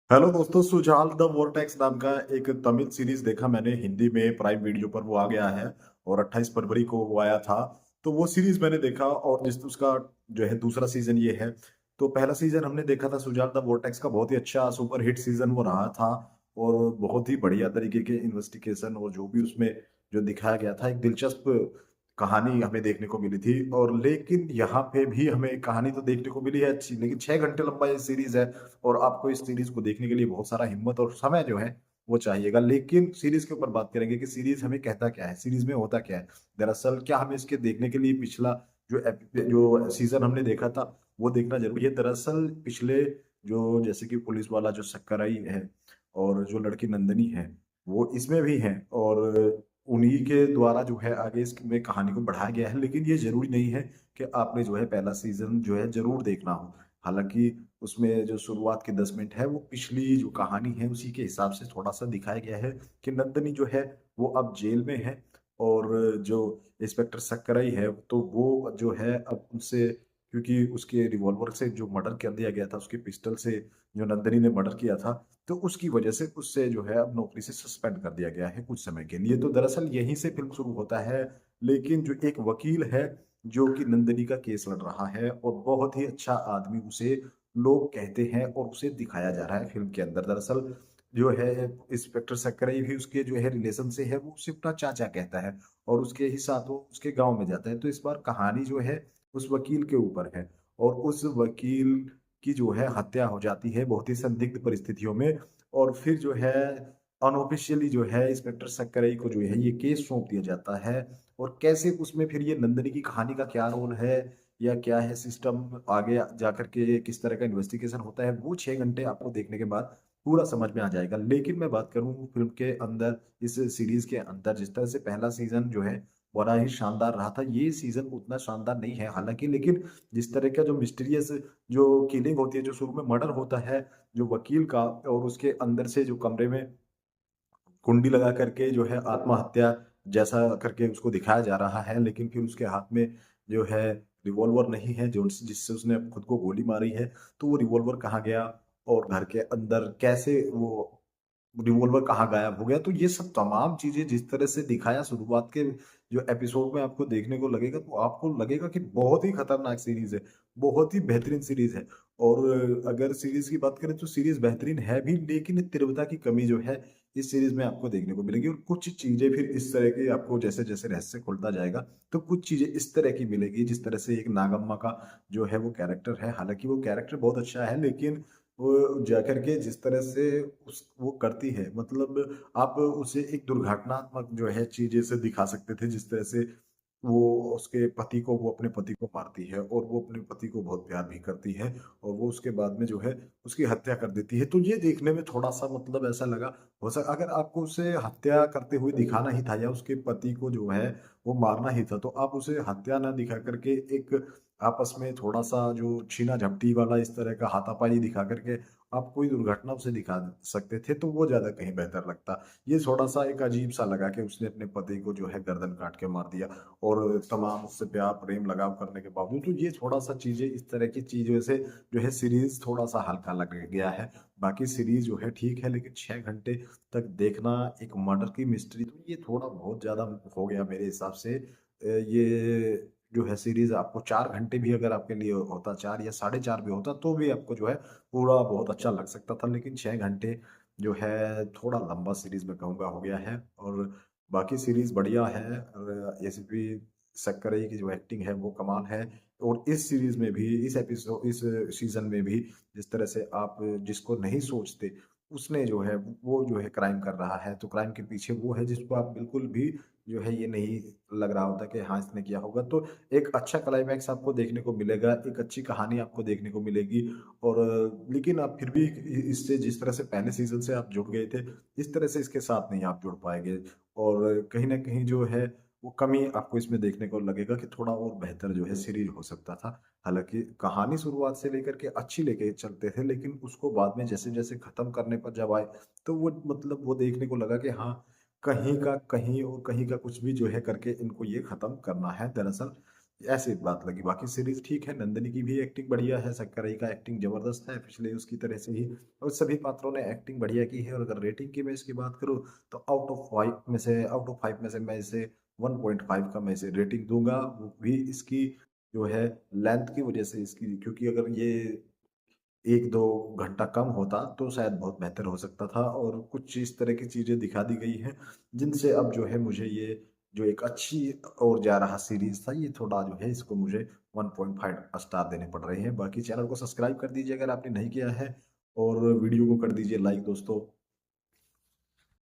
Hello दोस्तों, Sujal the vortex नाम का एक तमिल सीरीज देखा मैंने हिंदी में प्राइम वीडियो पर। वो आ गया है और 28 फरवरी को वो आया था। तो वो सीरीज मैंने देखा और जिस उसका जो है दूसरा सीजन ये है। तो पहला सीजन हमने देखा था सुजाल द वोर्टेक्स का, बहुत ही अच्छा सुपर हिट सीजन वो रहा था। और बहुत ही बढ़िया तरीके के इन्वेस्टिगेशन और जो भी उसमें जो दिखाया गया था, एक दिलचस्प कहानी हमें देखने को मिली थी। और लेकिन यहाँ पे भी हमें कहानी तो देखने को मिली है अच्छी, लेकिन 6 घंटे लंबा ये सीरीज है। और आपको इस सीरीज को देखने के लिए बहुत सारा हिम्मत और समय जो है वो चाहिएगा। लेकिन सीरीज के ऊपर बात करेंगे कि सीरीज हमें कहता क्या है, सीरीज में होता क्या है। दरअसल क्या हमें इसके देखने के लिए पिछला जो सीजन हमने देखा था वो देखना जरूरी है। दरअसल पिछले जो जैसे कि पुलिस वाला जो सक्कराई है और जो लड़की नंदनी है वो इसमें भी है। और उन्हीं के द्वारा जो है आगे इसमें कहानी को बढ़ाया गया है। लेकिन ये जरूरी नहीं है कि आपने जो है पहला सीजन जो है जरूर देखना हो। हालांकि उसमें जो शुरुआत के 10 मिनट है वो पिछली जो कहानी है उसी के हिसाब से थोड़ा सा दिखाया गया है कि नंदनी जो है वो अब जेल में है। और जो इंस्पेक्टर सक्कराई है तो वो जो है अब उनसे, क्योंकि उसके रिवॉल्वर से जो मर्डर कर दिया गया था, उसके पिस्टल से जो नंदनी ने मर्डर किया था, तो उसकी वजह से उससे जो है अब नौकरी से सस्पेंड कर दिया गया है कुछ समय के लिए। तो दरअसल यहीं से फिल्म शुरू होता है। लेकिन जो एक वकील है जो कि नंदनी का केस लड़ रहा है और बहुत ही अच्छा आदमी उसे लोग कहते हैं और उसे दिखाया जा रहा है फिल्म के अंदर। दरअसल जो है इंस्पेक्टर सक्कराई भी उसके जो है रिलेशन से है, वो उसे अपना चाचा कहता है और उसके ही साथ वो उसके गांव में जाता है। तो इस बार कहानी जो है उस वकील के ऊपर है और उस वकील की जो है हत्या हो जाती है बहुत ही संदिग्ध परिस्थितियों में। और फिर जो है अनऑफिशियली जो है इंस्पेक्टर सक्कराई को जो है ये केस सौंप दिया जाता है। और कैसे उसमें फिर ये नंदनी की कहानी का क्या रोल है या क्या है सिस्टम, आगे जाकर के किस तरह का इन्वेस्टिगेशन होता है, वो 6 घंटे आपको देखने के बाद पूरा समझ में आ जाएगा। लेकिन मैं बात करूं फिल्म के अंदर, इस सीरीज के अंदर, जिस तरह से पहला सीजन जो है बड़ा ही शानदार रहा था, ये सीजन उतना शानदार नहीं है हालांकि। लेकिन जिस तरह का जो मिस्टीरियस जो किलिंग होती है, जो शुरू में मर्डर होता है जो वकील का, और उसके अंदर से जो कमरे में कुंडी लगा करके जो है आत्महत्या जैसा करके उसको दिखाया जा रहा है, लेकिन फिर उसके हाथ में जो है रिवॉल्वर नहीं है जो जिससे उसने खुद को गोली मारी है। तो वो रिवॉल्वर कहाँ गया और घर के अंदर कैसे वो रिवॉल्वर कहाँ गायब हो गया। तो ये सब तमाम चीजें जिस तरह से दिखाया शुरुआत के जो एपिसोड में आपको देखने को लगेगा, तो आपको लगेगा कि बहुत ही खतरनाक सीरीज है, बहुत ही बेहतरीन सीरीज है। और अगर सीरीज की बात करें तो सीरीज बेहतरीन है भी, लेकिन तीव्रता की कमी जो है इस सीरीज में आपको देखने को मिलेगी। और कुछ चीजें फिर इस तरह की आपको जैसे जैसे रहस्य खुलता जाएगा तो कुछ चीजें इस तरह की मिलेगी। जिस तरह से एक नागम्मा का जो है वो कैरेक्टर है, हालांकि वो कैरेक्टर बहुत अच्छा है, लेकिन वो जाकर के जिस तरह से उस वो करती है, मतलब आप उसे एक दुर्घटनात्मक जो है चीजें से दिखा सकते थे। जिस तरह से वो उसके पति को, वो अपने पति को मारती है और वो अपने पति को बहुत प्यार भी करती है, और वो उसके बाद में जो है उसकी हत्या कर देती है। तो ये देखने में थोड़ा सा मतलब ऐसा लगा, हो सक अगर आपको उसे हत्या करते हुए दिखाना ही था या उसके पति को जो है वो मारना ही था, तो आप उसे हत्या ना दिखा करके एक आपस में थोड़ा सा जो छीना झपटी वाला इस तरह का हाथापाई दिखा करके आप कोई दुर्घटना उसे दिखा सकते थे, तो वो ज्यादा कहीं बेहतर लगता। ये थोड़ा सा एक अजीब सा लगा कि उसने अपने पति को जो है गर्दन काट के मार दिया, और तमाम उससे प्यार प्रेम लगाव करने के बावजूद। तो ये थोड़ा सा चीजें, इस तरह की चीजों से जो है सीरीज थोड़ा सा हल्का लग गया है। बाकी सीरीज जो है ठीक है, लेकिन 6 घंटे तक देखना एक मर्डर की मिस्ट्री, तो ये थोड़ा बहुत ज्यादा हो गया मेरे हिसाब से। ये जो है सीरीज आपको 4 घंटे भी अगर आपके लिए होता, 4 या 4.5 भी होता, तो भी आपको जो है पूरा बहुत अच्छा लग सकता था। लेकिन 6 घंटे जो है थोड़ा लंबा सीरीज में कहूँगा हो गया है। और बाकी सीरीज बढ़िया है, और एसीपी सक्करई की जो एक्टिंग है वो कमाल है। और इस सीरीज में भी, इस एपिसोड, इस सीजन में भी जिस तरह से आप जिसको नहीं सोचते उसने जो है वो जो है क्राइम कर रहा है, तो क्राइम के पीछे वो है जिसको आप बिल्कुल भी जो है ये नहीं लग रहा होता कि हाँ इसने किया होगा। तो एक अच्छा क्लाइमैक्स आपको देखने को मिलेगा, एक अच्छी कहानी आपको देखने को मिलेगी। और लेकिन आप फिर भी इससे, जिस तरह से पहले सीजन से आप जुड़ गए थे, इस तरह से इसके साथ नहीं आप जुड़ पाएंगे। और कहीं ना कहीं जो है वो कमी आपको इसमें देखने को लगेगा कि थोड़ा और बेहतर जो है सीरीज हो सकता था। हालांकि कहानी शुरुआत से लेकर के अच्छी लेके चलते थे, लेकिन उसको बाद में जैसे जैसे खत्म करने पर जब आए, तो वो मतलब वो देखने को लगा कि हाँ कहीं का कहीं और कहीं का कुछ भी जो है करके इनको ये खत्म करना है। दरअसल ऐसी बात लगी। बाकी सीरीज ठीक है, नंदिनी की भी एक्टिंग बढ़िया है, शक्करई का एक्टिंग जबरदस्त है पिछले उसकी तरह से ही, और सभी पात्रों ने एक्टिंग बढ़िया की है। और अगर रेटिंग की मैं इसकी बात करूँ तो आउट ऑफ 5 में से मैं इसे 1.5 का मैं इसे रेटिंग दूंगा। वो भी इसकी जो है लेंथ की वजह से इसकी, क्योंकि अगर ये 1-2 घंटा कम होता तो शायद बहुत बेहतर हो सकता था। और कुछ इस तरह की चीजें दिखा दी गई हैं जिनसे अब जो है मुझे ये जो एक अच्छी और जा रहा सीरीज था, ये थोड़ा जो है इसको मुझे 1.5 स्टार देने पड़ रहे हैं। बाकी चैनल को सब्सक्राइब कर दीजिए अगर आपने नहीं किया है, और वीडियो को कर दीजिए लाइक दोस्तों।